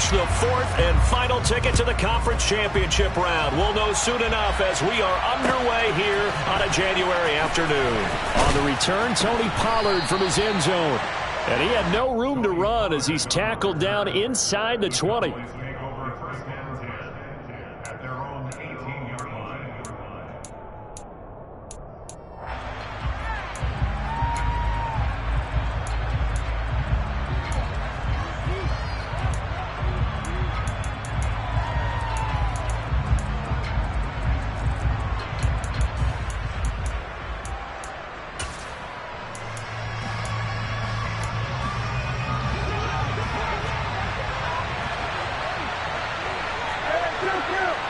clinch the fourth and final ticket to the conference championship round. We'll know soon enough as we are underway here on a January afternoon. On the return, Tony Pollard from his end zone. And he had no room to run as he's tackled down inside the 20.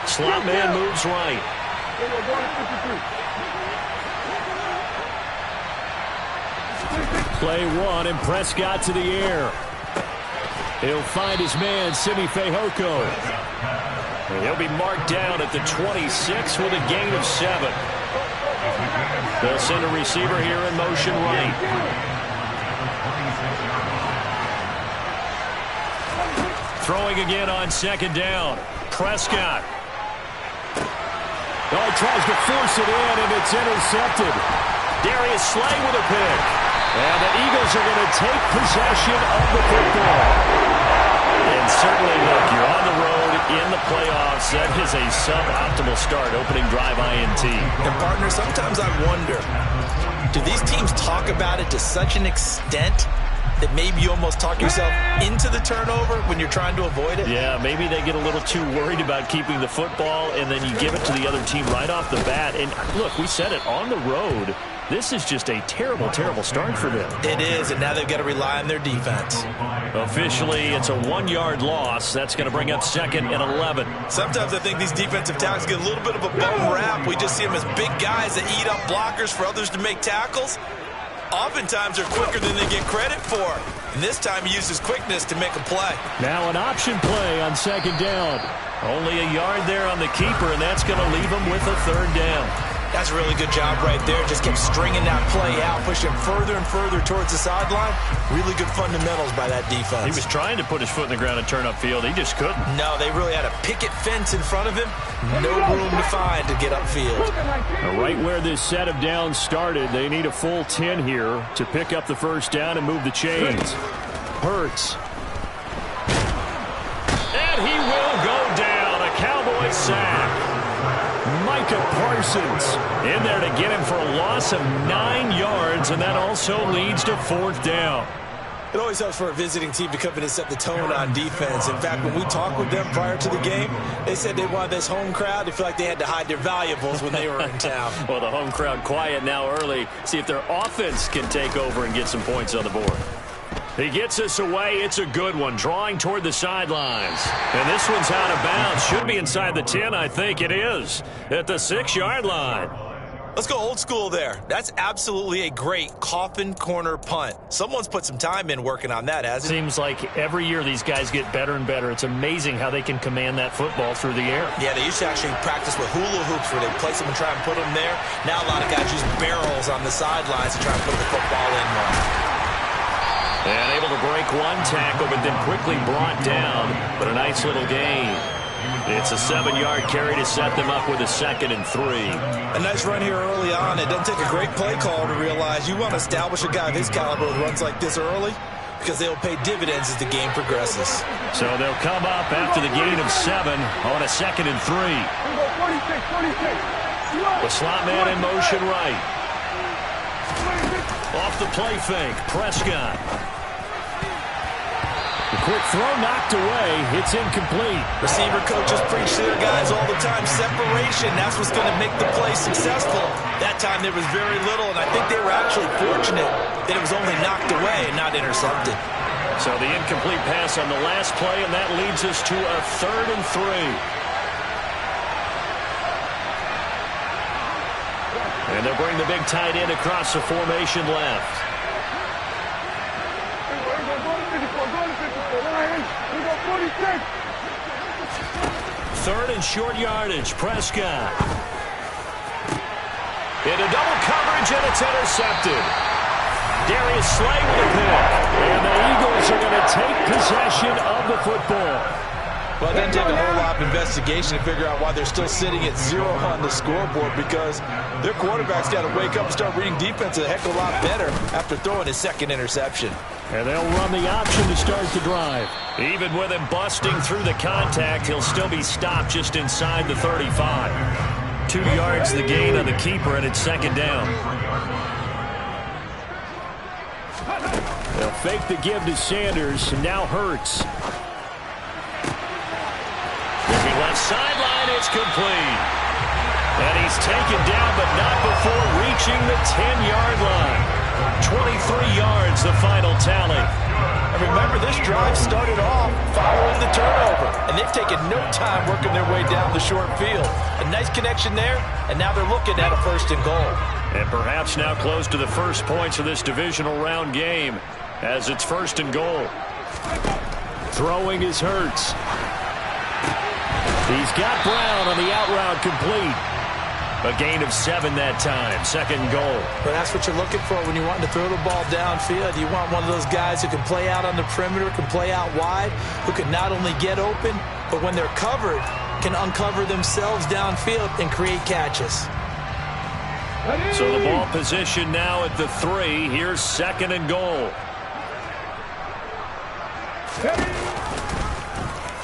Slot man moves right. Play one, and Prescott to the air. He'll find his man, Simi Fehoko. He'll be marked down at the 26 with a gain of 7. They'll send a receiver here in motion right. Throwing again on second down. Prescott. Oh, tries to force it in, and it's intercepted. Darius Slay with a pick. And the Eagles are going to take possession of the football. And certainly, look, you're on the road in the playoffs. That is a suboptimal start, opening drive INT. And, partner, sometimes I wonder, do these teams talk about it to such an extent that maybe you almost talk yourself into the turnover when you're trying to avoid it? Yeah, maybe they get a little too worried about keeping the football, and then you give it to the other team right off the bat. And, look, we said it, on the road, this is just a terrible, terrible start for them. It is, and now they've got to rely on their defense. Officially, it's a 1-yard loss. That's going to bring up 2nd and 11. Sometimes I think these defensive tackles get a little bit of a bum rap. We just see them as big guys that eat up blockers for others to make tackles. Oftentimes they're quicker than they get credit for. And this time he uses quickness to make a play. Now an option play on second down. Only a yard there on the keeper, and that's going to leave him with a 3rd down. That's a really good job right there. Just kept stringing that play out, pushing further and further towards the sideline. Really good fundamentals by that defense. He was trying to put his foot in the ground and turn upfield. He just couldn't. No, they really had a picket fence in front of him. No room to find to get upfield. Right where this set of downs started, they need a full 10 here to pick up the 1st down and move the chains. Hurts. And he will go down. A Cowboys sack. Micah Parsons in there to get him for a loss of 9 yards, and that also leads to 4th down. It always helps for a visiting team to come in and set the tone on defense. In fact, when we talked with them prior to the game, they said they wanted this home crowd to feel like they had to hide their valuables when they were in town. Well, the home crowd quiet now early. See if their offense can take over and get some points on the board. He gets us away. It's a good one. Drawing toward the sidelines. And this one's out of bounds. Should be inside the 10, I think it is. At the 6-yard line. Let's go old school there. That's absolutely a great coffin corner punt. Someone's put some time in working on that, hasn't it? Seems like every year these guys get better and better. It's amazing how they can command that football through the air. Yeah, they used to actually practice with hula hoops where they place them and try and put them there. Now a lot of guys use barrels on the sidelines to try and put the football in more. And able to break one tackle, but then quickly brought down. But a nice little gain. It's a 7-yard carry to set them up with a 2nd and 3. A nice run here early on. It doesn't take a great play call to realize you want to establish a guy of his caliber with runs like this early because they'll pay dividends as the game progresses. So they'll come up after the gain of 7 on a 2nd and 3. The slot man in motion right. Off the play fake, Prescott. The quick throw knocked away. It's incomplete. Receiver coaches preach to their guys all the time. Separation, that's what's going to make the play successful. That time there was very little, and I think they were actually fortunate that it was only knocked away and not intercepted. So the incomplete pass on the last play, and that leads us to a 3rd and 3. And they'll bring the big tight end across the formation left. Third and short yardage, Prescott. Into double coverage, and it's intercepted. Darius Slay with a pick. And the Eagles are going to take possession of the football. Well, it doesn't take a whole lot of investigation to figure out why they're still sitting at 0 on the scoreboard, because their quarterback's got to wake up and start reading defense a heck of a lot better after throwing his second interception. And they'll run the option to start the drive. Even with him busting through the contact, he'll still be stopped just inside the 35. 2 yards the gain on the keeper, and it's second down. They'll fake the give to Sanders, and now Hurts. Looking left sideline, it's complete. And he's taken down, but not before reaching the 10-yard line. 23 yards, the final tally. And remember, this drive started off following the turnover, and they've taken no time working their way down the short field. A nice connection there, and now they're looking at a 1st and goal. And perhaps now close to the first points of this divisional round game, as it's 1st and goal. Throwing is Hurts. He's got Brown on the out route complete. A gain of 7 that time. 2nd goal. But that's what you're looking for when you want to throw the ball downfield. You want one of those guys who can play out on the perimeter, can play out wide, who can not only get open, but when they're covered, can uncover themselves downfield and create catches. So the ball position now at the 3. Here's 2nd and goal.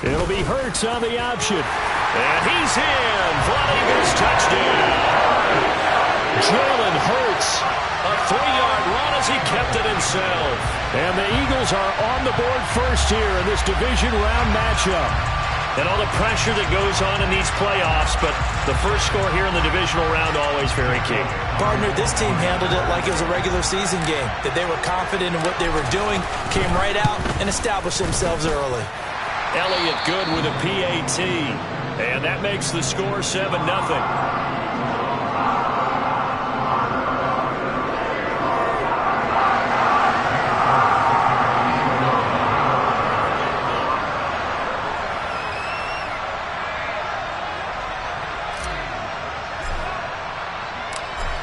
It'll be Hurts on the option. And he's in for an Eagles touchdown. Jalen Hurts. A 3-yard run as he kept it himself. And the Eagles are on the board first here in this division round matchup. And all the pressure that goes on in these playoffs, but the first score here in the divisional round always very key. Partner, this team handled it like it was a regular season game, that they were confident in what they were doing, came right out and established themselves early. Elliott good with a PAT. And that makes the score 7-0.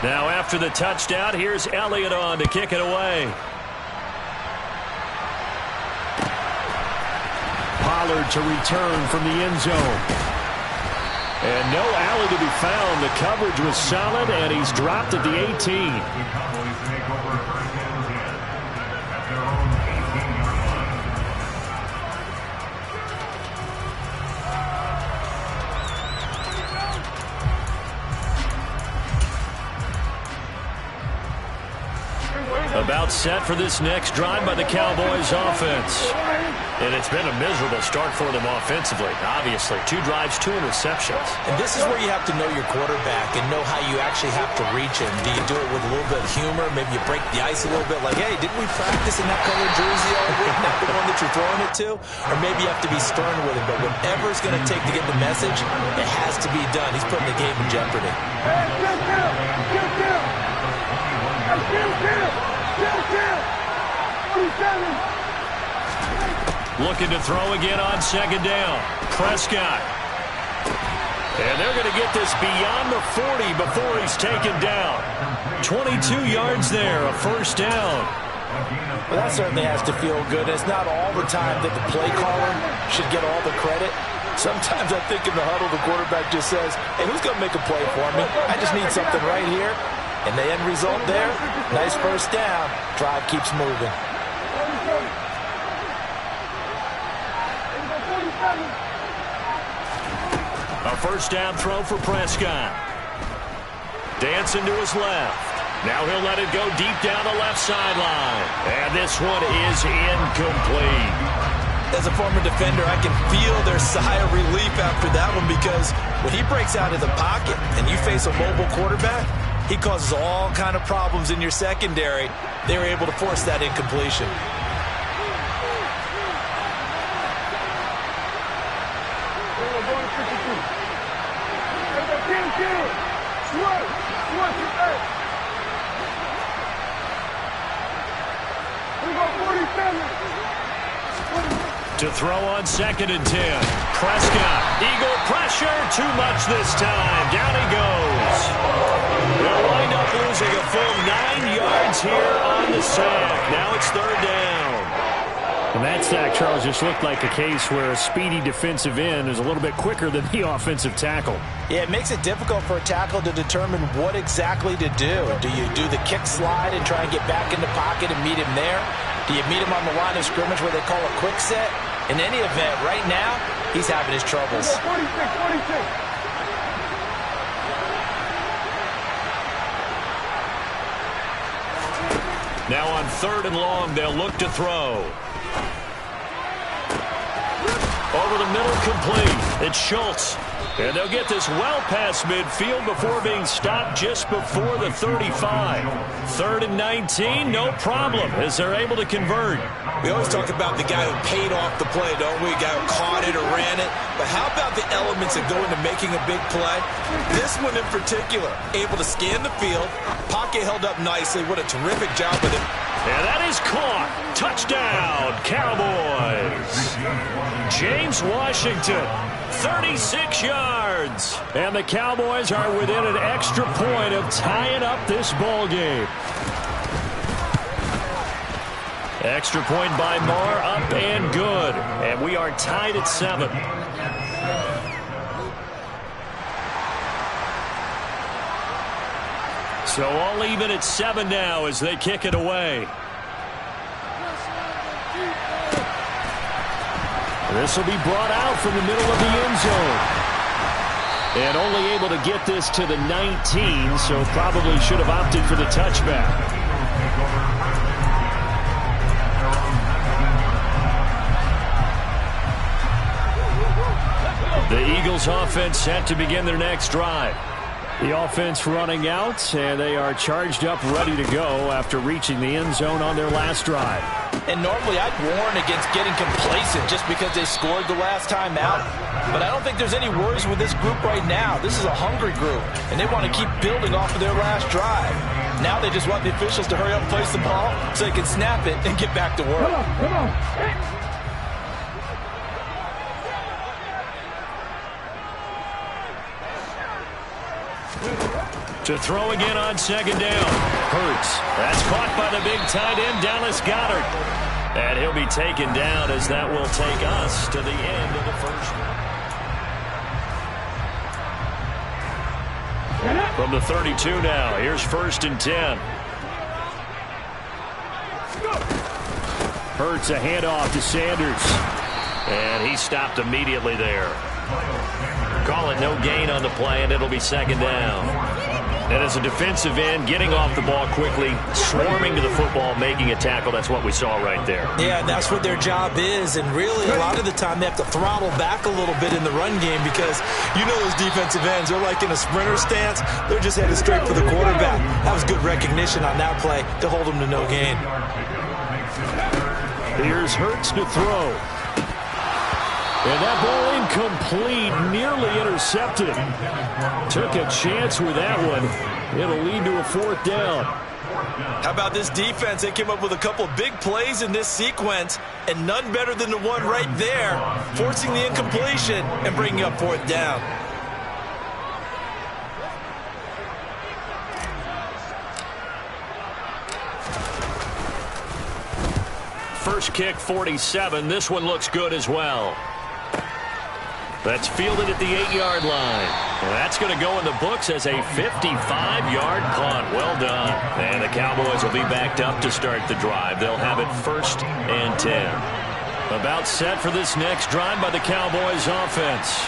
Now after the touchdown, here's Elliott on to kick it away. Pollard to return from the end zone. And no alley to be found. The coverage was solid, and he's dropped at the 18. About set for this next drive by the Cowboys offense. And it's been a miserable start for them offensively. Obviously, 2 drives, 2 interceptions. And this is where you have to know your quarterback and know how you actually have to reach him. Do you do it with a little bit of humor? Maybe you break the ice a little bit like, hey, didn't we practice in that color jersey all week? Not the one that you're throwing it to? Or maybe you have to be stern with him. But whatever it's going to take to get the message, it has to be done. He's putting the game in jeopardy. Looking to throw again on 2nd down. Prescott. And they're going to get this beyond the 40 before he's taken down. 22 yards there, a 1st down. Well, that certainly has to feel good. It's not all the time that the play caller should get all the credit. Sometimes I think in the huddle, the quarterback just says, hey, who's going to make a play for me? I just need something right here. And the end result there, nice 1st down. Drive keeps moving. A 1st down throw for Prescott. Dancing to his left. Now he'll let it go deep down the left sideline. And this one is incomplete. As a former defender, I can feel their sigh of relief after that one, because when he breaks out of the pocket and you face a mobile quarterback, he causes all kind of problems in your secondary. They were able to force that incompletion. To throw on 2nd and 10. Prescott. Eagle pressure. Too much this time. Down he goes. They'll wind up losing take a full 9 yards here on the sack. Now it's 3rd down. And that sack, Charles, just looked like a case where a speedy defensive end is a little bit quicker than the offensive tackle. Yeah, it makes it difficult for a tackle to determine what exactly to do. Do you do the kick slide and try and get back in the pocket and meet him there? Do you meet him on the line of scrimmage where they call a quick set? In any event, right now, he's having his troubles. 46. Now on 3rd and long, they'll look to throw. Over the middle, complete. It's Schultz. And they'll get this well past midfield before being stopped just before the 35. 3rd and 19, no problem, as they're able to convert. We always talk about the guy who paid off the play, don't we? The guy who caught it or ran it. But how about the elements that go into making a big play? This one in particular, able to scan the field, pocket held up nicely. What a terrific job with it. And that is caught. Touchdown, Cowboys. James Washington, 36 yards. And the Cowboys are within an extra point of tying up this ball game. Extra point by Marr, up and good. And we are tied at 7. So all even at 7 now as they kick it away. This will be brought out from the middle of the end zone. And only able to get this to the 19, so probably should have opted for the touchback. The Eagles offense set to begin their next drive. The offense running out, and they are charged up, ready to go after reaching the end zone on their last drive. And normally I'd warn against getting complacent just because they scored the last time out. But I don't think there's any worries with this group right now. This is a hungry group, and they want to keep building off of their last drive. Now they just want the officials to hurry up and place the ball so they can snap it and get back to work. Come on. To throw again on 2nd down. Hurts. That's caught by the big tight end, Dallas Goedert. And he'll be taken down as that will take us to the end of the first. From the 32 now, here's 1st and 10. Hurts, a handoff to Sanders. And he stopped immediately there. Call it no gain on the play, and it'll be 2nd down. And as a defensive end, getting off the ball quickly, swarming to the football, making a tackle, that's what we saw right there. Yeah, that's what their job is. And really, a lot of the time, they have to throttle back a little bit in the run game because you know those defensive ends, they're like in a sprinter stance. They're just headed straight for the quarterback. That was good recognition on that play to hold them to no gain. Here's Hurts to throw. And that ball incomplete, nearly intercepted. Took a chance with that one. It'll lead to a 4th down. How about this defense? They came up with a couple of big plays in this sequence, and none better than the one right there, forcing the incompletion and bringing up 4th down. First kick, 47. This one looks good as well. That's fielded at the 8-yard line. And that's going to go in the books as a 55-yard punt. Well done. And the Cowboys will be backed up to start the drive. They'll have it 1st and 10. About set for this next drive by the Cowboys offense.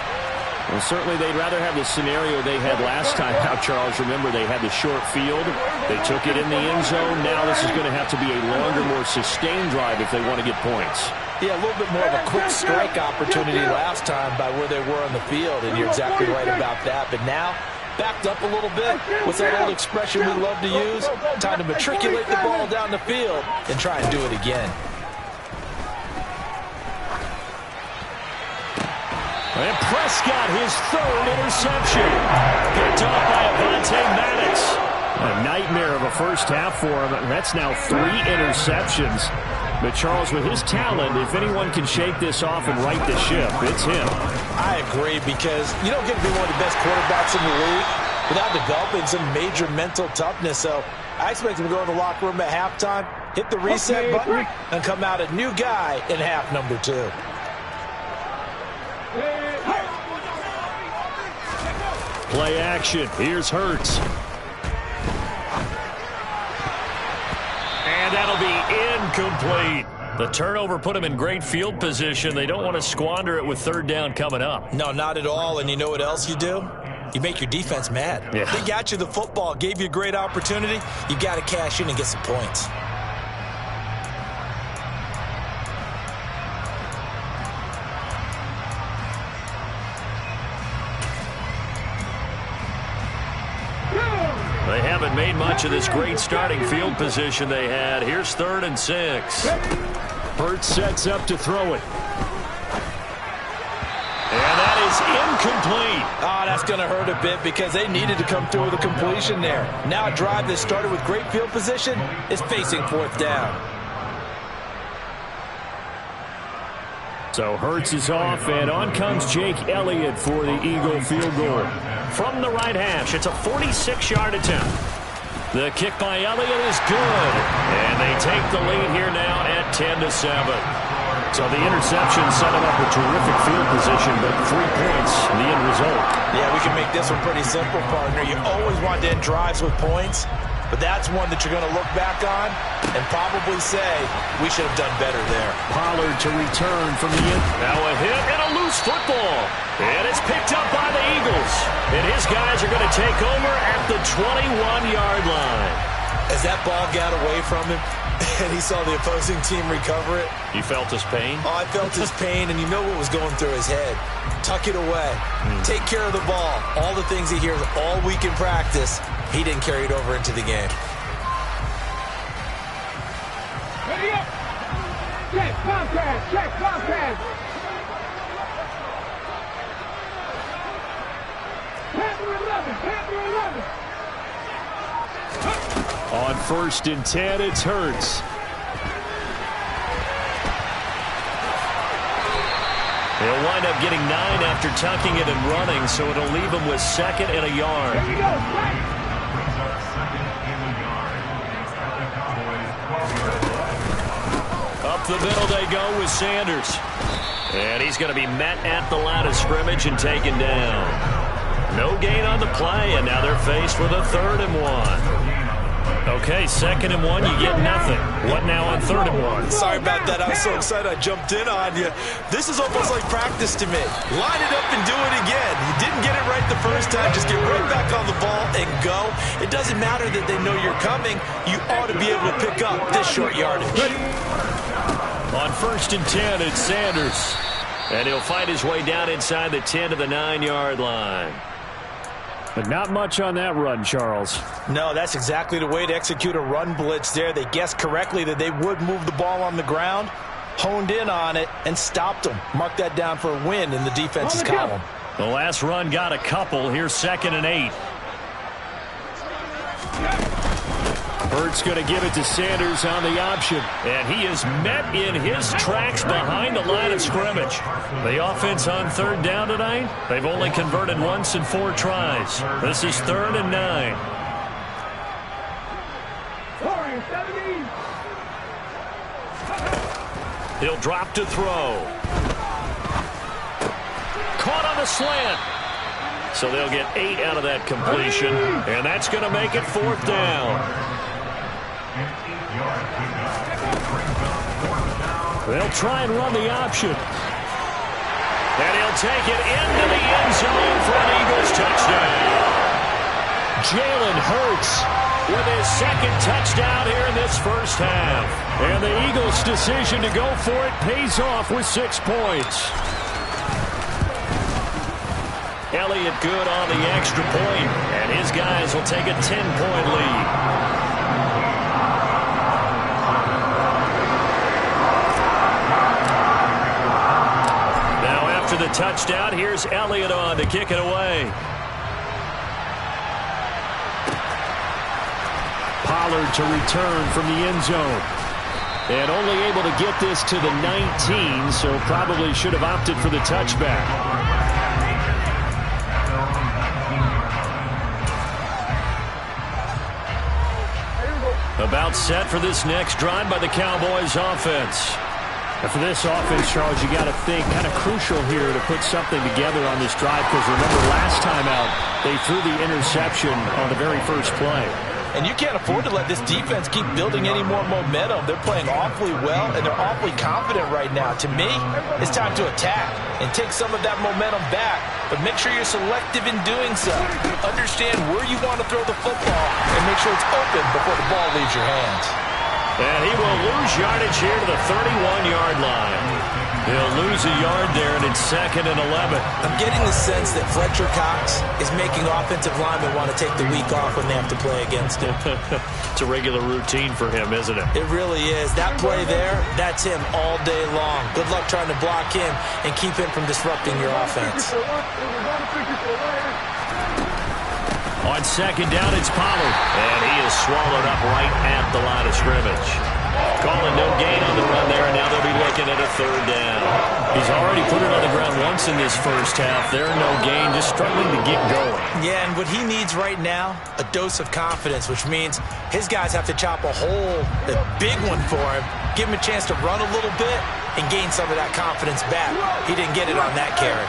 Well, certainly they'd rather have the scenario they had last time out, Charles. Remember, they had the short field. They took it in the end zone. Now this is going to have to be a longer, more sustained drive if they want to get points. Yeah, a little bit more of a quick strike opportunity last time by where they were on the field, and you're exactly right about that. But now, backed up a little bit. What's that old expression we love to use? Time to matriculate the ball down the field and try and do it again. And Prescott, his 3rd interception. Picked off by Avonte Maddox. A nightmare of a first half for him. That's now 3 interceptions. But Charles, with his talent, if anyone can shake this off and right the ship, it's him. I agree, because you don't get to be one of the best quarterbacks in the league without developing some major mental toughness. So I expect him to go in the locker room at halftime, hit the reset button, and come out a new guy in half number 2. Play action. Here's Hurts. And that'll be incomplete. The turnover put him in great field position. They don't want to squander it with third down coming up. No, not at all. And you know what else you do? You make your defense mad. Yeah. They got you the football, gave you a great opportunity. You got to cash in and get some points. They haven't made much of this great starting field position they had. Here's 3rd and 6. Hurts sets up to throw it. And that is incomplete. Oh, that's going to hurt a bit because they needed to come through with a completion there. Now a drive that started with great field position is facing 4th down. So Hurts is off, and on comes Jake Elliott for the Eagle field goal. From the right hash, it's a 46-yard attempt. The kick by Elliott is good. And they take the lead here now at 10-7. So the interception set him up a terrific field position, but 3 points in the end result. Yeah, we can make this one pretty simple, partner. You always want to end drives with points, but that's one that you're going to look back on and probably say, we should have done better there. Pollard to return from the end. Now a hit and a loose football. And it's picked up by the Eagles. And his guys are going to take over at the 21-yard line. As that ball got away from him and he saw the opposing team recover it. You felt his pain? Oh, I felt his pain, and you know what was going through his head. Tuck it away. Take care of the ball. All the things he hears all week in practice, he didn't carry it over into the game. Ready up. Check, contact, check, contact. Panther 11, Panther 11. On 1st and 10, it's Hurts. He'll wind up getting 9 after tucking it and running, so it'll leave him with 2nd and a yard. There you go, Up the middle they go with Sanders. And he's going to be met at the line of scrimmage and taken down. No gain on the play, and now they're faced with a 3rd and 1. Okay, 2nd and 1, you get nothing. What now on 3rd and 1? Sorry about that. I was so excited I jumped in on you. This is almost like practice to me. Line it up and do it again. You didn't get it right the first time. Just get right back on the ball and go. It doesn't matter that they know you're coming. You ought to be able to pick up this short yardage. On 1st and 10, it's Sanders. And he'll fight his way down inside the 10 to the 9-yard line. But not much on that run, Charles. No, that's exactly the way to execute a run blitz there. They guessed correctly that they would move the ball on the ground, honed in on it, and stopped them. Mark that down for a win in the defense's column. The last run got a couple. Here's 2nd and 8. Hurts going to give it to Sanders on the option. And he is met in his tracks behind the line of scrimmage. The offense on 3rd down tonight, they've only converted once in 4 tries. This is 3rd and 9. 17. He'll drop to throw. Caught on the slant. So they'll get 8 out of that completion. And that's going to make it 4th down. They'll try and run the option. And he'll take it into the end zone for an Eagles touchdown. Jalen Hurts with his 2nd touchdown here in this first half. And the Eagles' decision to go for it pays off with 6 points. Elliott good on the extra point, and his guys will take a 10-point lead. After the touchdown, here's Elliott on to kick it away. Pollard to return from the end zone. And only able to get this to the 19, so probably should have opted for the touchback. About set for this next drive by the Cowboys offense. And for this offense, Charles, you got to think kind of crucial here to put something together on this drive, because remember last time out they threw the interception on the very first play. And you can't afford to let this defense keep building any more momentum. They're playing awfully well, and they're awfully confident right now. To me, it's time to attack and take some of that momentum back, but make sure you're selective in doing so. Understand where you want to throw the football and make sure it's open before the ball leaves your hands. And he will lose yardage here to the 31-yard line. He'll lose a yard there, and it's 2nd and 11. I'm getting the sense that Fletcher Cox is making offensive linemen want to take the week off when they have to play against him. It's a regular routine for him, isn't it? It really is. That play there, that's him all day long. Good luck trying to block him and keep him from disrupting your offense. On 2nd down, it's Pollard. And he is swallowed up right at the line of scrimmage. Calling no gain on the run there, and now they'll be looking at a 3rd down. He's already put it on the ground once in this first half. There, no gain, just struggling to get going. Yeah, and what he needs right now, a dose of confidence, which means his guys have to chop a hole, a big one for him, give him a chance to run a little bit and gain some of that confidence back. He didn't get it on that carry.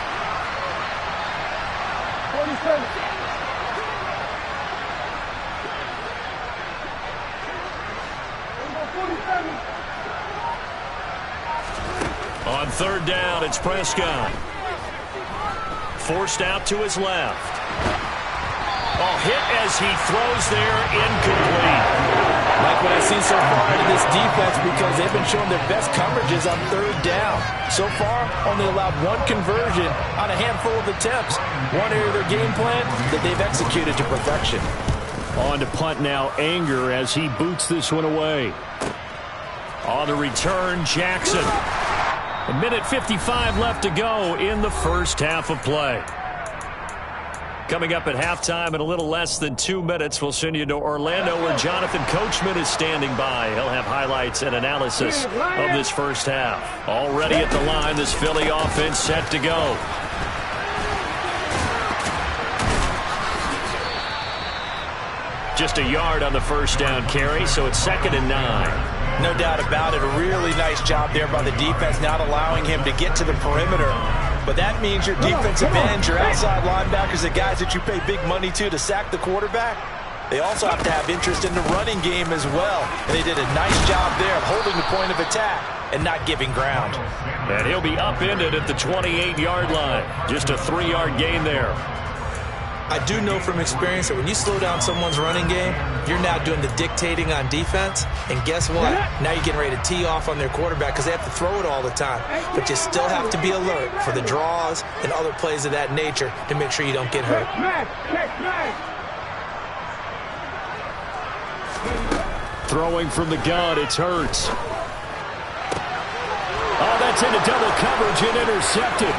47. On 3rd down, it's Prescott. Forced out to his left. Oh, hit as he throws there, incomplete. Like what I've seen so far out of this defense, because they've been showing their best coverages on 3rd down. So far, only allowed 1 conversion on a handful of attempts. One area of their game plan that they've executed to perfection. On to punt now, Anger, as he boots this one away. On the return, Jackson. A minute 55 left to go in the first half of play. Coming up at halftime in a little less than 2 minutes, we'll send you to Orlando, where Jonathan Coachman is standing by. He'll have highlights and analysis of this first half. Already at the line, this Philly offense set to go. Just a yard on the first down carry, so it's 2nd and 9. No doubt about it. A really nice job there by the defense, not allowing him to get to the perimeter. But that means your defensive ends, your outside linebackers, the guys that you pay big money to sack the quarterback, they also have to have interest in the running game as well. And they did a nice job there of holding the point of attack and not giving ground. And he'll be upended at the 28-yard line. Just a 3-yard gain there. I do know from experience that when you slow down someone's running game, you're now doing the dictating on defense. And guess what? Now you're getting ready to tee off on their quarterback because they have to throw it all the time. But you still have to be alert for the draws and other plays of that nature to make sure you don't get hurt. Throwing from the gun, it's Hurts. Oh, that's into double coverage and intercepted.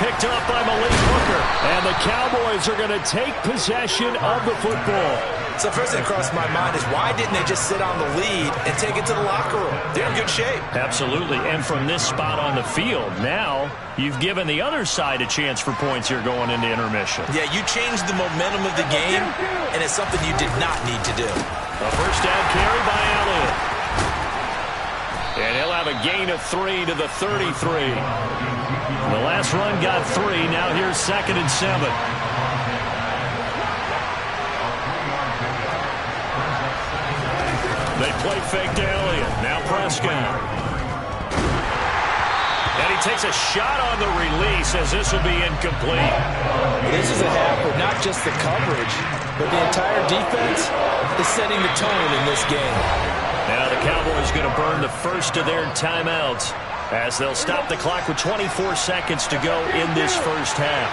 Picked up by Malik Hooker. And the Cowboys are going to take possession of the football. So first thing that crossed my mind is, why didn't they just sit on the lead and take it to the locker room? They're in good shape. Absolutely. And from this spot on the field, now you've given the other side a chance for points here going into intermission. Yeah, you changed the momentum of the game, and it's something you did not need to do. A first down carry by Elliott. And he'll have a gain of 3 to the 33. The last run got 3. Now here's 2nd and 7. They play fake to Elliott. Now Prescott. And he takes a shot on the release as this will be incomplete. This is a half where not just the coverage, but the entire defense is setting the tone in this game. Now the Cowboys going to burn the first of their timeouts as they'll stop the clock with 24 seconds to go in this first half.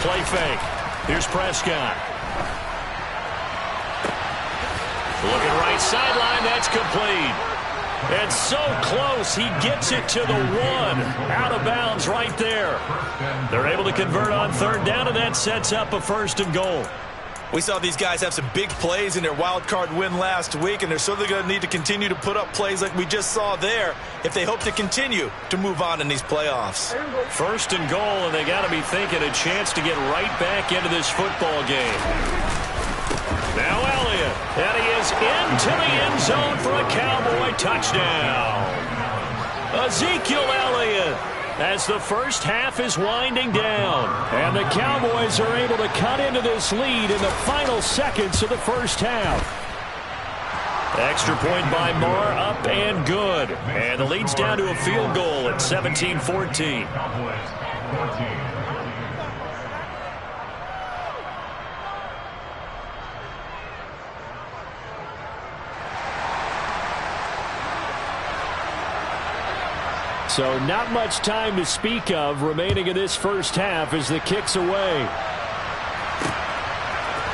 Play fake. Here's Prescott. Looking right sideline, that's complete. And so close, he gets it to the 1. Out of bounds right there. They're able to convert on 3rd down, and that sets up a 1st and goal. We saw these guys have some big plays in their wild card win last week, and they're certainly going to need to continue to put up plays like we just saw there if they hope to continue to move on in these playoffs. 1st and goal, and they got to be thinking a chance to get right back into this football game. And he is into the end zone for a Cowboy touchdown. Ezekiel Elliott, as the first half is winding down. And the Cowboys are able to cut into this lead in the final seconds of the first half. Extra point by Marr, up and good. And the lead's down to a field goal at 17-14. So not much time to speak of remaining in this first half as the kick's away.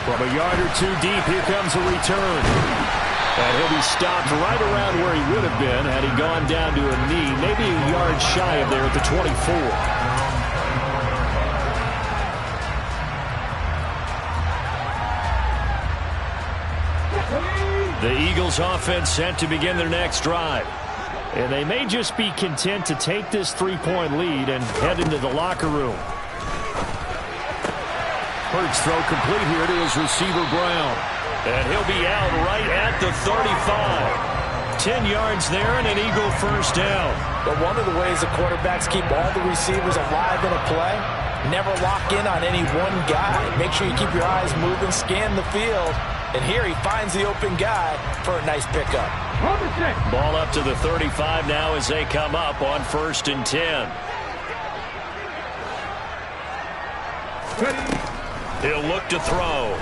From a yard or two deep, here comes a return. And he'll be stopped right around where he would have been had he gone down to a knee, maybe a yard shy of there at the 24. The Eagles offense set to begin their next drive. And they may just be content to take this 3-point lead and head into the locker room. Hurts throw complete here to his receiver Brown. And he'll be out right at the 35. 10 yards there and an Eagle first down. But one of the ways the quarterbacks keep all the receivers alive in a play, never lock in on any one guy. Make sure you keep your eyes moving, scan the field. And here he finds the open guy for a nice pickup. Ball up to the 35 now as they come up on 1st and 10. He'll look to throw.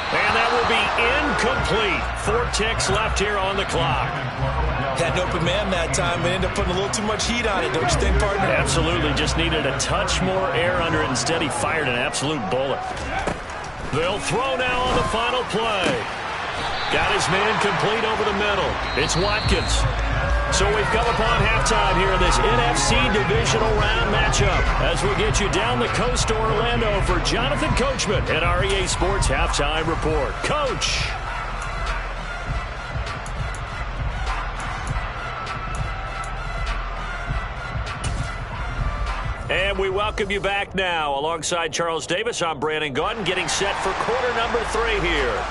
And that will be incomplete. 4 ticks left here on the clock. Had an open man that time and ended up putting a little too much heat on it, don't you think, partner? Absolutely. Just needed a touch more air under it. Instead, he fired an absolute bullet. They'll throw now on the final play. Got his man complete over the middle. It's Watkins. So we've come upon halftime here in this NFC Divisional Round matchup as we get you down the coast to Orlando for Jonathan Coachman and our EA Sports Halftime Report. Coach. And we welcome you back now. Alongside Charles Davis, I'm Brandon Gaudin, getting set for quarter number 3 here.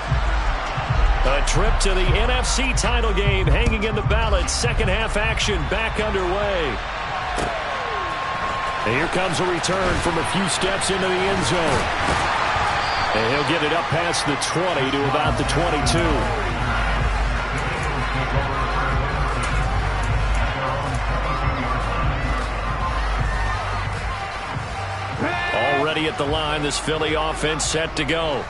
A trip to the NFC title game hanging in the balance. Second half action back underway. And here comes a return from a few steps into the end zone. And he'll get it up past the 20 to about the 22. Already at the line, this Philly offense set to go.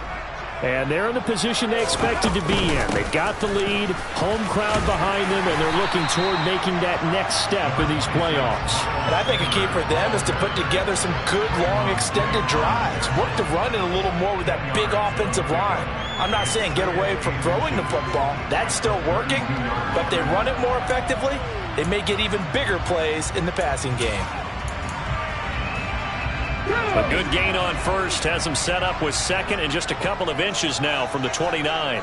And they're in the position they expected to be in. They got the lead, home crowd behind them, and they're looking toward making that next step in these playoffs. And I think a key for them is to put together some good, long, extended drives. Work to run it a little more with that big offensive line. I'm not saying get away from throwing the football. That's still working. But if they run it more effectively, they may get even bigger plays in the passing game. A good gain on first has him set up with second and just a couple of inches now from the 29.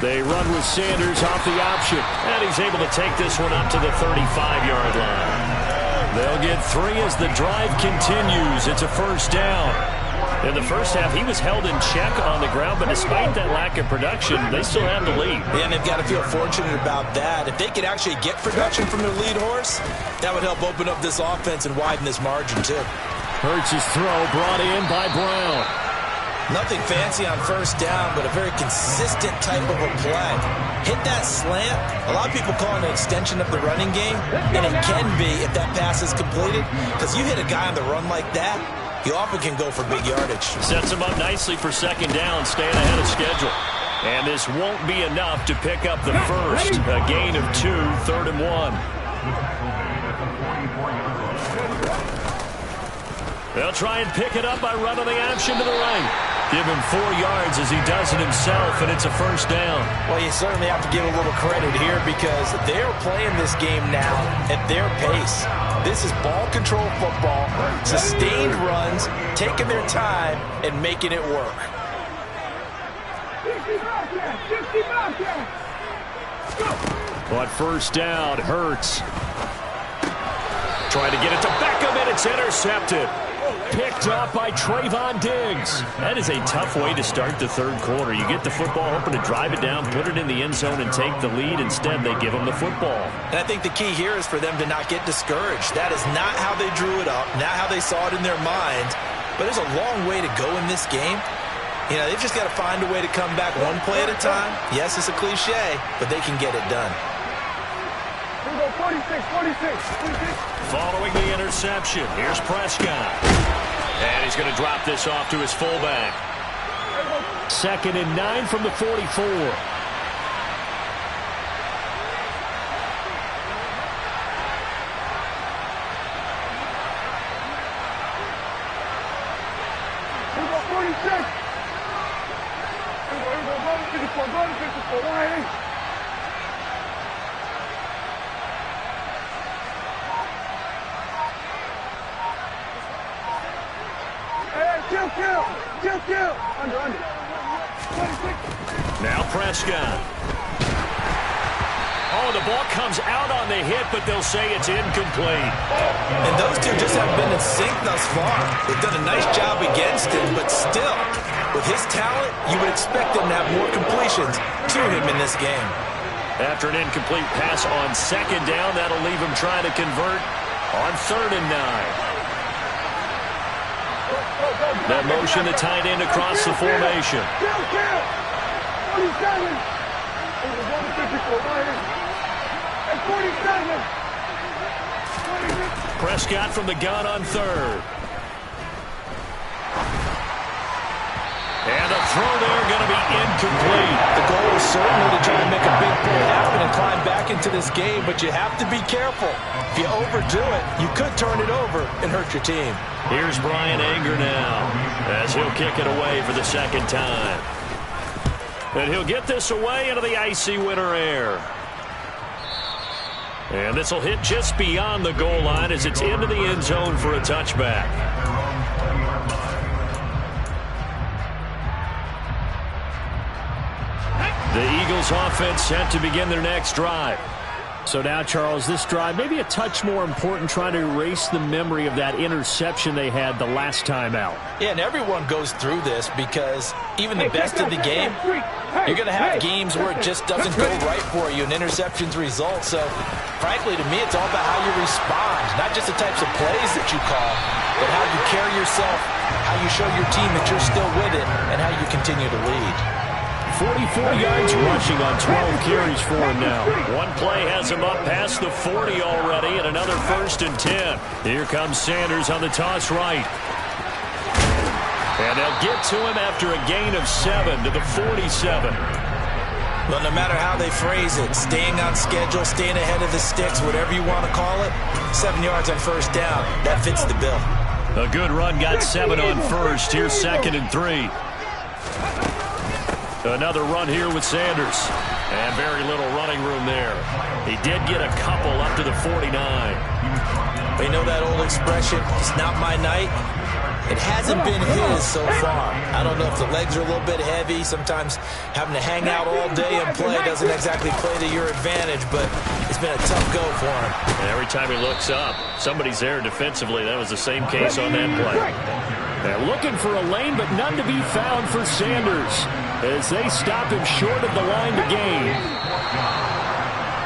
They run with Sanders off the option. And he's able to take this one up to the 35-yard line. They'll get 3 as the drive continues. It's a first down. In the first half, he was held in check on the ground, but despite that lack of production, they still have the lead. Yeah, and they've got to feel fortunate about that. If they could actually get production from their lead horse, that would help open up this offense and widen this margin, too. Hurts' throw brought in by Brown. Nothing fancy on first down, but a very consistent type of a play. Hit that slant. A lot of people call it an extension of the running game, and it can be if that pass is completed, because you hit a guy on the run like that, he often can go for big yardage. Sets him up nicely for second down, staying ahead of schedule. And this won't be enough to pick up the first. A gain of 2, 3rd and 1. They'll try and pick it up by running the option to the right. Give him 4 yards as he does it himself, and it's a first down. Well, you certainly have to give a little credit here because they're playing this game now at their pace. This is ball control football, sustained runs, taking their time, and making it work. On first down, Hurts. Trying to get it to Beckham, and it's intercepted. Picked off by Trayvon Diggs. That is a tough way to start the third quarter. You get the football, hoping to drive it down, put it in the end zone, and take the lead. Instead, they give them the football. And I think the key here is for them to not get discouraged. That is not how they drew it up, not how they saw it in their mind. But there's a long way to go in this game. You know, they've just got to find a way to come back one play at a time. Yes, it's a cliche, but they can get it done. 46. Following the interception, here's Prescott. And he's going to drop this off to his fullback. 2nd and 9 from the 44. Kill. Under. 26. Now Prescott. Oh, the ball comes out on the hit, but they'll say it's incomplete. And those two just haven't been in sync thus far. They've done a nice job against him, but still, with his talent, you would expect them to have more completions to him in this game. After an incomplete pass on 2nd down, that'll leave him trying to convert on 3rd and 9. That motion, the tight end across the formation. Kill. 47. And 47. Prescott from the gun on 3rd. And a throw there going to be incomplete. The goal is certainly to try and make a big play happen and climb back into this game, but you have to be careful. If you overdo it, you could turn it over and hurt your team. Here's Brian Anger now as he'll kick it away for the 2nd time. And he'll get this away into the icy winter air. And this will hit just beyond the goal line as it's into the end zone for a touchback. The Eagles offense set to begin their next drive. So now, Charles, this drive maybe a touch more important, trying to erase the memory of that interception they had the last time out. Yeah, and everyone goes through this because even the best of the game, you're going to have games where it just doesn't go right for you and interceptions result. So, frankly, to me, it's all about how you respond, not just the types of plays that you call, but how you carry yourself, how you show your team that you're still with it, and how you continue to lead. 44 yards rushing on 12 carries for him now. One play has him up past the 40 already, and another 1st and 10. Here comes Sanders on the toss right. And they'll get to him after a gain of 7 to the 47. Well, no matter how they phrase it, staying on schedule, staying ahead of the sticks, whatever you want to call it, 7 yards on 1st down, that fits the bill. A good run got 7 on 1st. Here's 2nd and 3. Another run here with Sanders. And very little running room there. He did get a couple up to the 49. They know that old expression, it's not my night. It hasn't been his so far. I don't know if the legs are a little bit heavy. Sometimes having to hang out all day and play doesn't exactly play to your advantage, but it's been a tough go for him. And every time he looks up, somebody's there defensively. That was the same case on that play. They're looking for a lane, but none to be found for Sanders as they stop him short of the line to gain.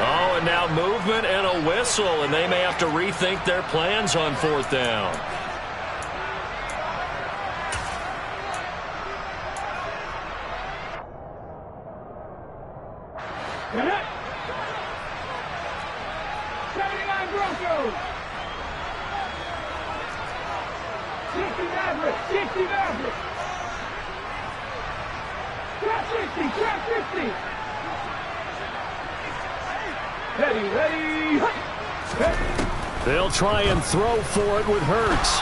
Oh, and now movement and a whistle, and they may have to rethink their plans on 4th down. They'll try and throw for it with Hurts.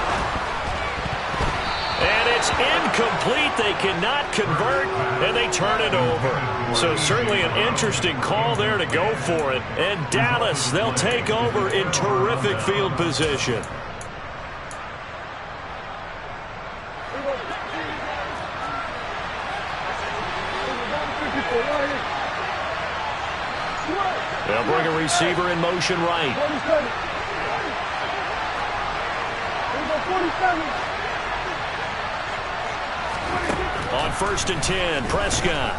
And it's incomplete. They cannot convert, and they turn it over. So certainly an interesting call there to go for it. And Dallas, they'll take over in terrific field position. They'll bring a receiver in motion right. On 1st and 10, Prescott.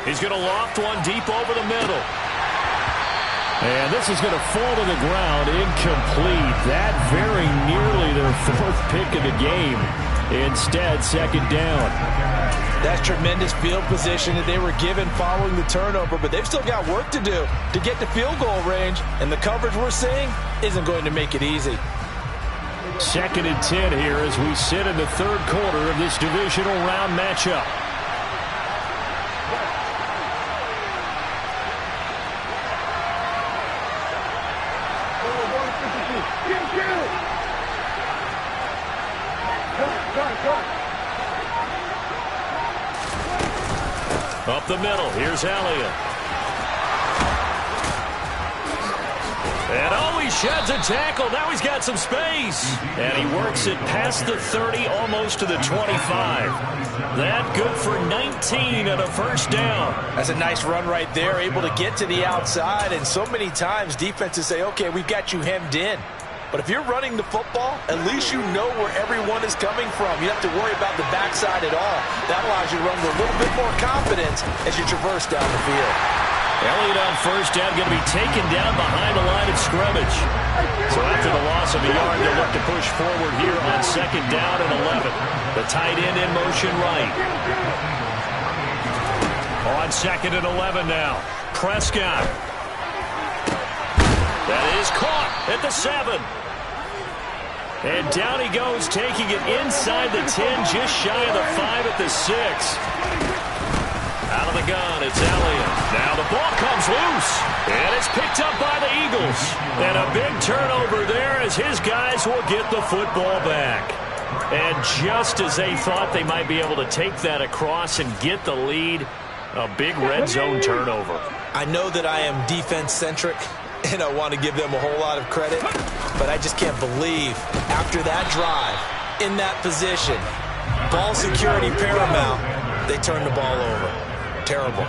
He's going to loft one deep over the middle. And this is going to fall to the ground, incomplete. That very nearly their 4th pick of the game. Instead, 2nd down. That's tremendous field position that they were given following the turnover, but they've still got work to do to get to field goal range, and the coverage we're seeing isn't going to make it easy. 2nd and 10 here as we sit in the 3rd quarter of this divisional round matchup. Up the middle, here's Elliott. And oh, he sheds a tackle. Now he's got some space. And he works it past the 30, almost to the 25. That good for 19 and a 1st down. That's a nice run right there, able to get to the outside. And so many times defenses say, okay, we've got you hemmed in. But if you're running the football, at least you know where everyone is coming from. You don't have to worry about the backside at all. That allows you to run with a little bit more confidence as you traverse down the field. Elliott on 1st down, going to be taken down behind the line of scrimmage. So after the loss of a yard, they'll look to push forward here on 2nd down and 11. The tight end in motion right. On 2nd and 11 now. Prescott. That is caught at the 7. And down he goes, taking it inside the 10, just shy of the 5 at the 6. Out of the gun, it's Elliott. Now the ball comes loose, and it's picked up by the Eagles. And a big turnover there as his guys will get the football back. And just as they thought they might be able to take that across and get the lead, a big red zone turnover. I know that I am defense-centric, and I want to give them a whole lot of credit, but I just can't believe after that drive, in that position, ball security paramount, they turn the ball over. Terrible.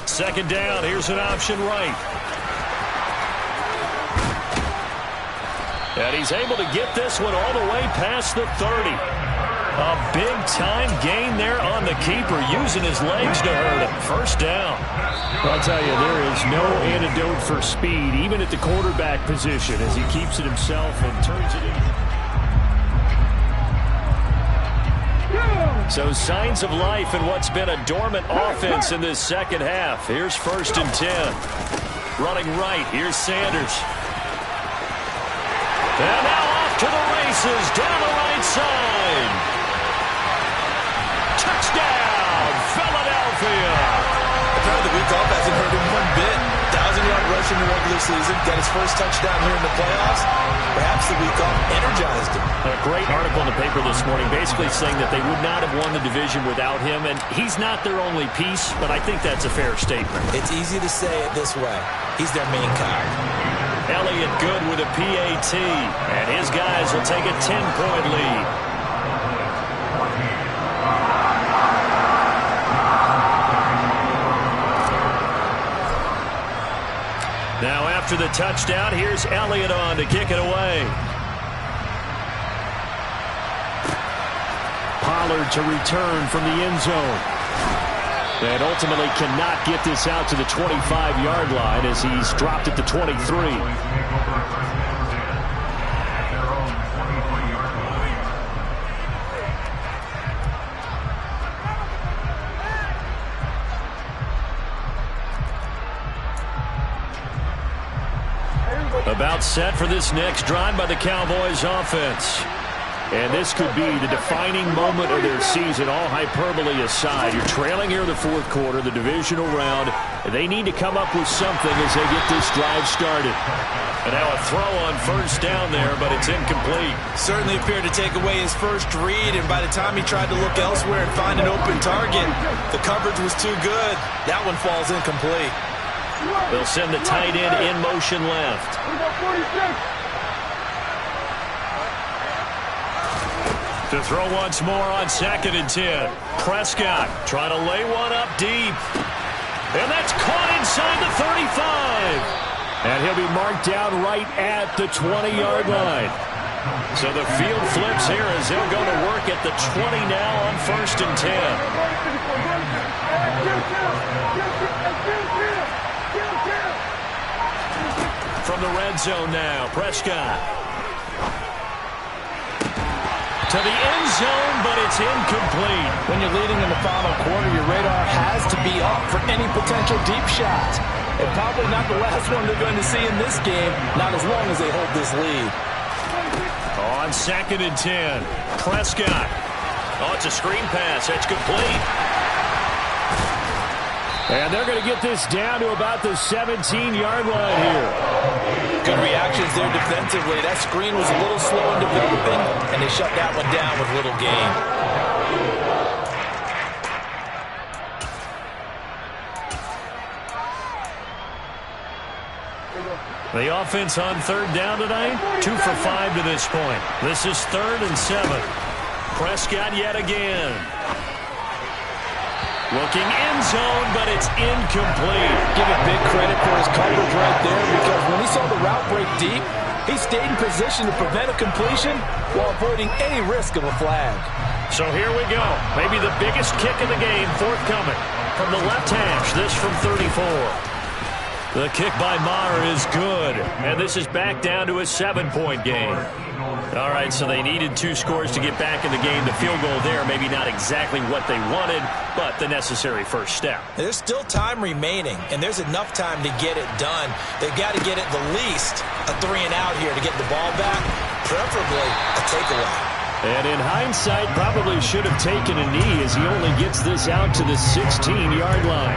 2nd down, here's an option right. And he's able to get this one all the way past the 30. A big-time gain there on the keeper, using his legs to hurt him. 1st down. I'll tell you, there is no antidote for speed, even at the quarterback position, as he keeps it himself and turns it in. So signs of life in what's been a dormant offense in this 2nd half. Here's 1st and 10. Running right, here's Sanders. And now off to the races, down the right side. Touchdown, Philadelphia. Apparently the week off hasn't hurt him one bit. 1,000-yard rush in the regular season, got his first touchdown here in the playoffs. Perhaps the week off energized him. A great article in the paper this morning basically saying that they would not have won the division without him, and he's not their only piece, but I think that's a fair statement. It's easy to say it this way. He's their main guy. Elliott good with a PAT, and his guys will take a 10-point lead. Now after the touchdown, here's Elliott on to kick it away. Pollard to return from the end zone. And ultimately cannot get this out to the 25-yard line as he's dropped at the 23. About set for this next drive by the Cowboys offense. And this could be the defining moment of their season, all hyperbole aside. You're trailing here in the 4th quarter, the divisional round. They need to come up with something as they get this drive started. And now a throw on 1st down there, but it's incomplete. Certainly appeared to take away his first read, and by the time he tried to look elsewhere and find an open target, the coverage was too good. That one falls incomplete. They'll send the tight end in motion left. To throw once more on 2nd and 10. Prescott trying to lay one up deep. And that's caught inside the 35. And he'll be marked down right at the 20-yard line. So the field flips here as they'll go to work at the 20 now on 1st and 10. From the red zone now, Prescott. To the end zone, but it's incomplete. When you're leading in the final quarter, your radar has to be up for any potential deep shots. And probably not the last one they're going to see in this game, not as long as they hold this lead. On 2nd and 10, Prescott. Oh, it's a screen pass. That's complete. And they're going to get this down to about the 17-yard line here. Good reactions there defensively. That screen was a little slow in developing, and they shut that one down with little gain. The offense on 3rd down tonight, 2 for 5 to this point. This is 3rd and 7. Prescott yet again. Looking end zone, but it's incomplete. Give it big credit for his coverage right there, because when he saw the route break deep, he stayed in position to prevent a completion while avoiding any risk of a flag. So here we go. Maybe the biggest kick of the game forthcoming. From the left hash, this from 34. The kick by Maher is good, and this is back down to a 7-point game. All right, so they needed 2 scores to get back in the game. The field goal there, maybe not exactly what they wanted, but the necessary first step. There's still time remaining, and there's enough time to get it done. They've got to get at the least a 3-and-out here to get the ball back, preferably a takeaway. And in hindsight, probably should have taken a knee as he only gets this out to the 16-yard line.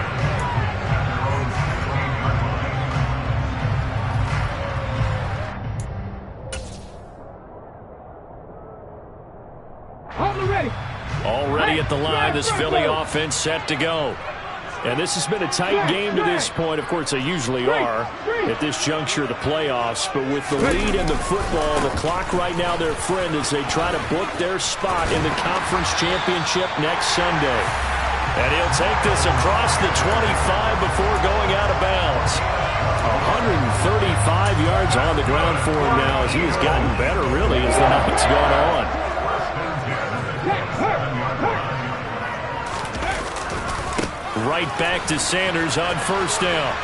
Already at the line, this Philly offense set to go. And this has been a tight game to this point. Of course, they usually are at this juncture of the playoffs. But with the lead in the football, the clock right now their friend as they try to book their spot in the conference championship next Sunday. And he'll take this across the 25 before going out of bounds. 135 yards on the ground for him now as he has gotten better, really, as the night's gone on. Right back to Sanders on 1st down.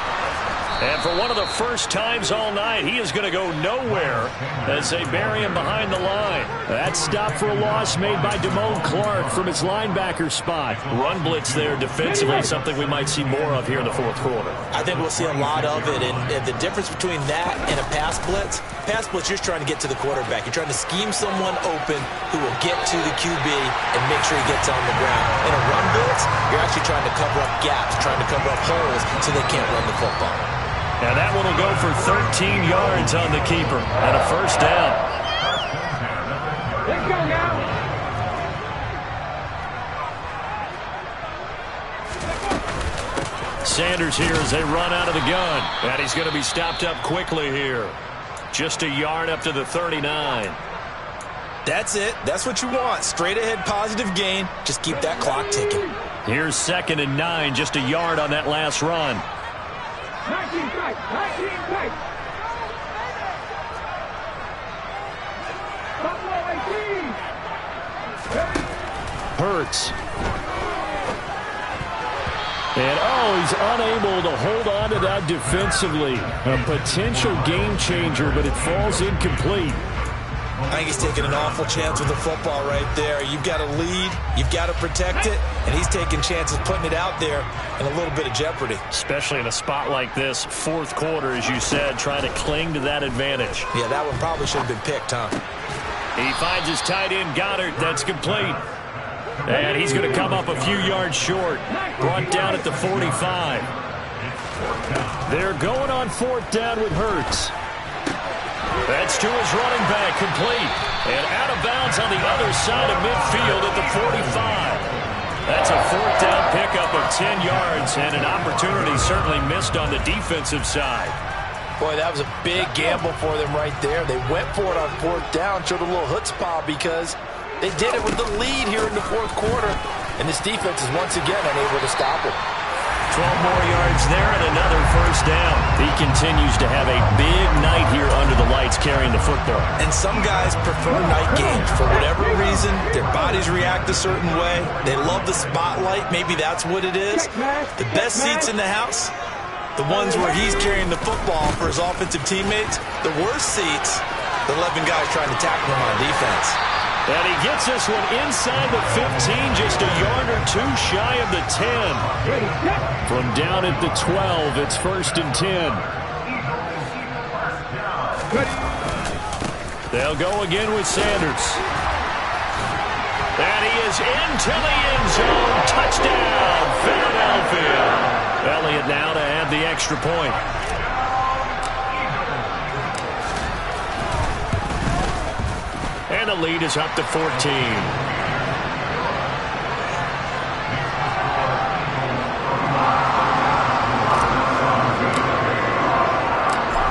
And for one of the first times all night, he is going to go nowhere as they bury him behind the line. That stop for a loss made by Damone Clark from his linebacker spot. Run blitz there defensively, something we might see more of here in the 4th quarter. I think we'll see a lot of it, and the difference between that and a pass blitz, you're just trying to get to the quarterback. You're trying to scheme someone open who will get to the QB and make sure he gets on the ground. In a run blitz, you're actually trying to cover up gaps, trying to cover up holes so they can't run the football. Now that one will go for 13 yards on the keeper and a 1st down. Let's go now. Sanders here as they run out of the gun. And he's going to be stopped up quickly here. Just a yard up to the 39. That's it. That's what you want. Straight ahead positive gain. Just keep that clock ticking. Here's 2nd and 9. Just a yard on that last run. 19 tight. 19 tight. Hurts. And, he's unable to hold on to that defensively. A potential game changer, but it falls incomplete. I think he's taking an awful chance with the football right there. You've got to lead, you've got to protect it, and he's taking chances putting it out there in a little bit of jeopardy. Especially in a spot like this, 4th quarter, as you said, trying to cling to that advantage. Yeah, that one probably should have been picked, huh? He finds his tight end, Goddard. That's complete. And he's going to come up a few yards short. Brought down at the 45. They're going on 4th down with Hurts. That's to his running back, complete. And out of bounds on the other side of midfield at the 45. That's a 4th down pickup of 10 yards and an opportunity certainly missed on the defensive side. Boy, that was a big gamble for them right there. They went for it on 4th down, showed a little chutzpah because they did it with the lead here in the 4th quarter. And this defense is once again unable to stop it. 12 more yards there and another first down. He continues to have a big night here under the lights carrying the football. And some guys prefer night games. For whatever reason, their bodies react a certain way. They love the spotlight. Maybe that's what it is. The best seats in the house, the ones where he's carrying the football for his offensive teammates. The worst seats, the 11 guys trying to tackle him on defense. And he gets this one inside the 15, just a yard or two shy of the 10. From down at the 12, it's 1st and 10. They'll go again with Sanders. And he is into the end zone. Touchdown, Philadelphia. Elliott now to add the extra point. And the lead is up to 14.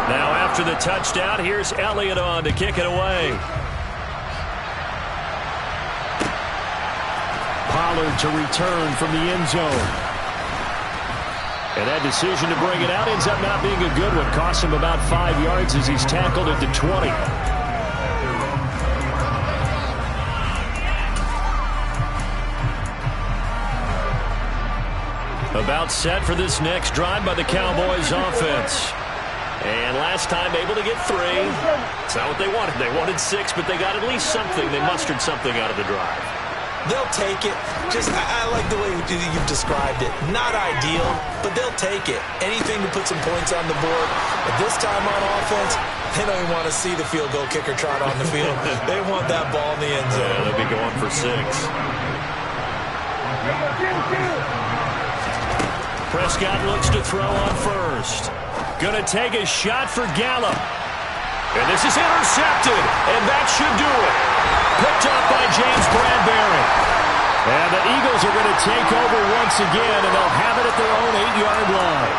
Now after the touchdown, here's Elliott on to kick it away. Pollard to return from the end zone. And that decision to bring it out ends up not being a good one. Costs him about 5 yards as he's tackled at the 20. About set for this next drive by the Cowboys offense. And last time able to get 3. It's not what they wanted. They wanted 6, but they got at least something. They mustered something out of the drive. They'll take it. I like the way you've described it. Not ideal, but they'll take it. Anything to put some points on the board. But this time on offense, they don't even want to see the field goal kicker trot on the field. They want that ball in the end zone. Yeah, they'll be going for 6. Prescott looks to throw on first. Going to take a shot for Gallup. And this is intercepted. And that should do it. Picked up by James Bradbury. And the Eagles are going to take over once again, and they'll have it at their own 8-yard line.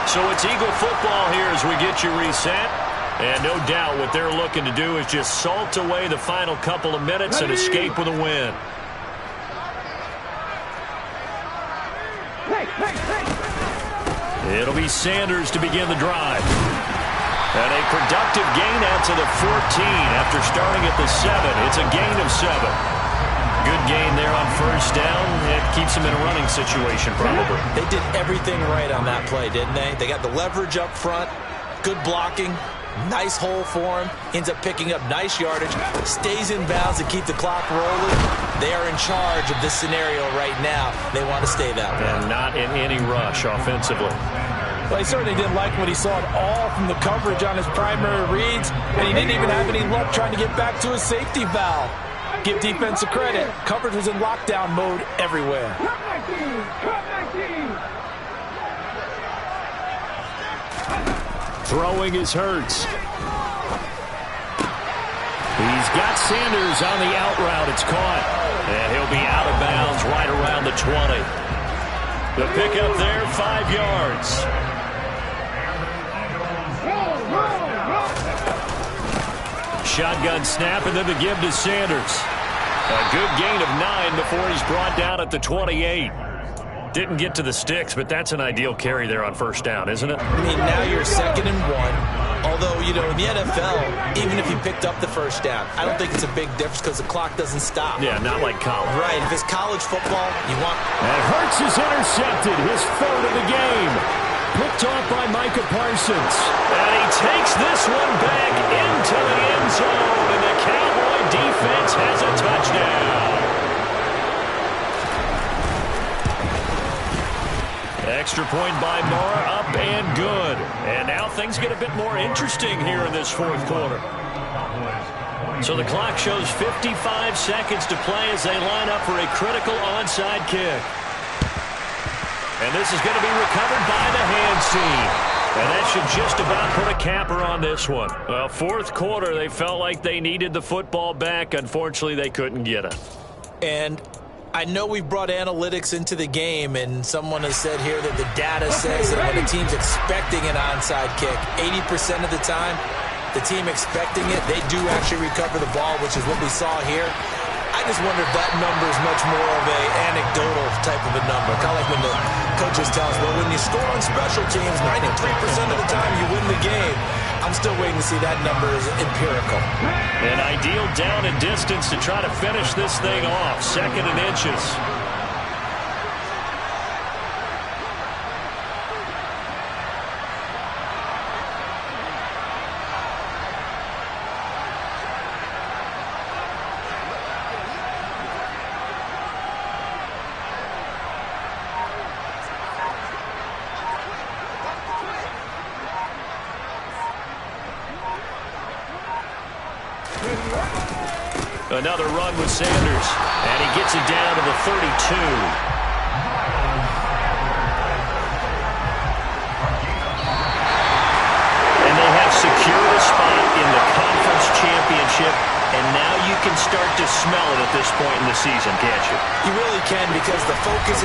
So it's Eagle football here as we get you reset. And no doubt what they're looking to do is just salt away the final couple of minutes and escape with a win. It'll be Sanders to begin the drive. And a productive gain out to the 14 after starting at the 7. It's a gain of 7. Good gain there on first down. It keeps them in a running situation probably. They did everything right on that play, didn't they? They got the leverage up front, good blocking, nice hole for him. Ends up picking up nice yardage, stays in bounds to keep the clock rolling. They are in charge of this scenario right now. They want to stay that way. And not in any rush offensively. Well, he certainly didn't like what he saw at all from the coverage on his primary reads, and he didn't even have any luck trying to get back to his safety valve. Give defense a credit. Coverage was in lockdown mode everywhere. Throwing is Hurts. He's got Sanders on the out route. It's caught. And he'll be out of bounds right around the 20. The pickup there, 5 yards. Shotgun snap, and then the give to Sanders. A good gain of 9 before he's brought down at the 28. Didn't get to the sticks, but that's an ideal carry there on first down, isn't it? I mean, now you're 2nd and 1. Although, you know, in the NFL, even if you picked up the first down, I don't think it's a big difference because the clock doesn't stop. Yeah, not like college. Right. If it's college football, you want... And Hurts is intercepted, his 3rd of the game. Picked off by Micah Parsons. And he takes this one back into the end zone. And the Cowboy defense has a touchdown. Extra point by Moore, up and good. And now things get a bit more interesting here in this 4th quarter. So the clock shows 55 seconds to play as they line up for a critical onside kick. And this is going to be recovered by the hands team. And that should just about put a capper on this one. Well, 4th quarter, they felt like they needed the football back. Unfortunately, they couldn't get it. And I know we brought analytics into the game, and someone has said here that the data says that when a team's expecting an onside kick, 80% of the time, the team expecting it, they do actually recover the ball, which is what we saw here. I just wonder if that number is much more of a anecdotal type of a number. Kind of like when the coaches tell us, well, when you score on special teams, 93% of the time you win the game. I'm still waiting to see that number is empirical. An ideal down and distance to try to finish this thing off. 2nd and inches. Another run with Sanders, and he gets it down to the 32. And they have secured a spot in the conference championship, and now you can start to smell it at this point in the season, can't you? You really can, because the focus is